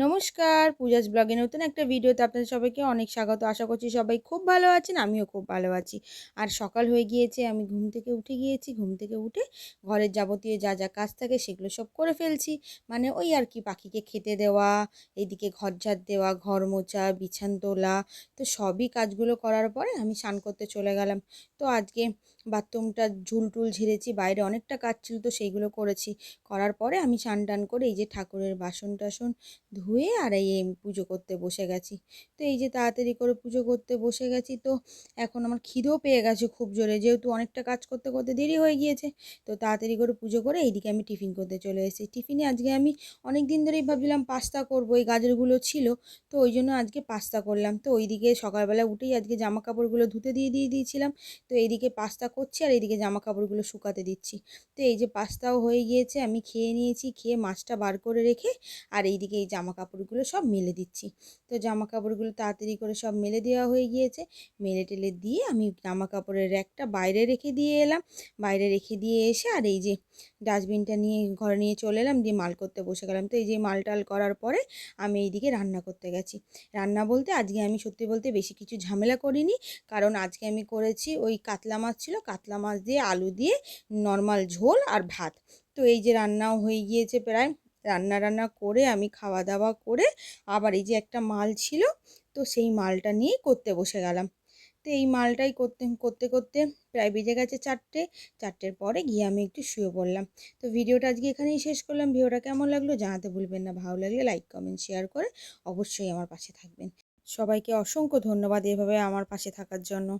নমস্কার, পূজাস ব্লগে নতুন একটা ভিডিওতে আপনাদের সবাইকে অনেক স্বাগত। আশা করছি সবাই খুব ভালো আছেন, আমিও খুব ভালো আছি। আর সকাল হয়ে গিয়েছে, আমি ঘুম থেকে উঠে গিয়েছি। ঘুম থেকে উঠে ঘরের যাবতীয় যা কাজ থাকে সেগুলো সব করে ফেলছি। মানে ওই আর কি, পাখিকে খেতে দেওয়া, এইদিকে ঘর ঝাড় দেওয়া, ঘর মোছা, বিছান তোলা, তো সবই কাজগুলো করার পরে আমি স্নান করতে চলে গেলাম। তো আজকে বাথরুমটা ঝুলটুল ঝেড়েছি, বাইরে অনেকটা কাজ ছিল তো সেইগুলো করেছি। করার পরে আমি স্নান টান করে এই যে ঠাকুরের বাসন টাসন ধুয়ে আর এই পুজো করতে বসে গেছি। তো এই যে তাড়াতাড়ি করে পুজো করতে বসে গেছি, তো এখন আমার খিদেও পেয়ে গেছে খুব জোরে, যেহেতু অনেকটা কাজ করতে করতে দেরি হয়ে গিয়েছে। তো তাড়াতাড়ি করে পুজো করে এইদিকে আমি টিফিন করতে চলে এসেছি। টিফিনে আজকে আমি অনেক দিন ধরেই ভাবছিলাম পাস্তা করবো, এই গাজরগুলো ছিল, তো ওই জন্য আজকে পাস্তা করলাম। তো ওইদিকে সকালবেলা উঠেই আজকে জামা কাপড়গুলো ধুতে দিয়ে দিয়েছিলাম। তো এইদিকে পাস্তা করছি আর এইদিকে জামা কাপড়গুলো শুকাতে দিচ্ছি। তো এই যে পাস্তাও হয়ে গিয়েছে, আমি খেয়ে নিয়েছি, খেয়ে মাছটা বার করে রেখে আর এইদিকে এই জামা কাপড়গুলো সব মেলে দিচ্ছি। তো জামা কাপড়গুলো তাড়াতাড়ি করে সব মেলে দেওয়া হয়ে গিয়েছে। মেলে টেলে দিয়ে আমি জামা কাপড়ের র্যাকটা বাইরে রেখে দিয়ে এলাম। বাইরে রেখে দিয়ে এসে আর এই যে ডাস্টবিনটা নিয়ে ঘরে নিয়ে চলে এলাম, দিয়ে মাল করতে বসে গেলাম। তো এই যে মাল টাল করার পরে আমি এইদিকে রান্না করতে গেছি। রান্না বলতে আজকে আমি সত্যি বলতে বেশি কিছু ঝামেলা করিনি, কারণ আজকে আমি করেছি ওই কাতলা মাছ ছিল, কাতলা মাছ দিয়ে আলু দিয়ে নর্মাল ঝোল আর ভাত। তো এই যে রান্নাও হয়ে গিয়েছে প্রায়। রান্না করে আমি খাওয়া দাওয়া করে আবার এই যে একটা মাল ছিল, তো সেই মালটা নিয়েই করতে বসে গেলাম। তো এই মালটাই করতে করতে করতে প্রায় বেজে গেছে 4টে। 4টের পরে গিয়ে আমি একটু শুয়ে পড়লাম। তো ভিডিওটা আজকে এখানেই শেষ করলাম। ভিডিওটা কেমন লাগলো জানাতে ভুলবেন না। ভালো লাগলে লাইক কমেন্ট শেয়ার করে অবশ্যই আমার পাশে থাকবেন। সবাইকে অসংখ্য ধন্যবাদ এভাবে আমার পাশে থাকার জন্য।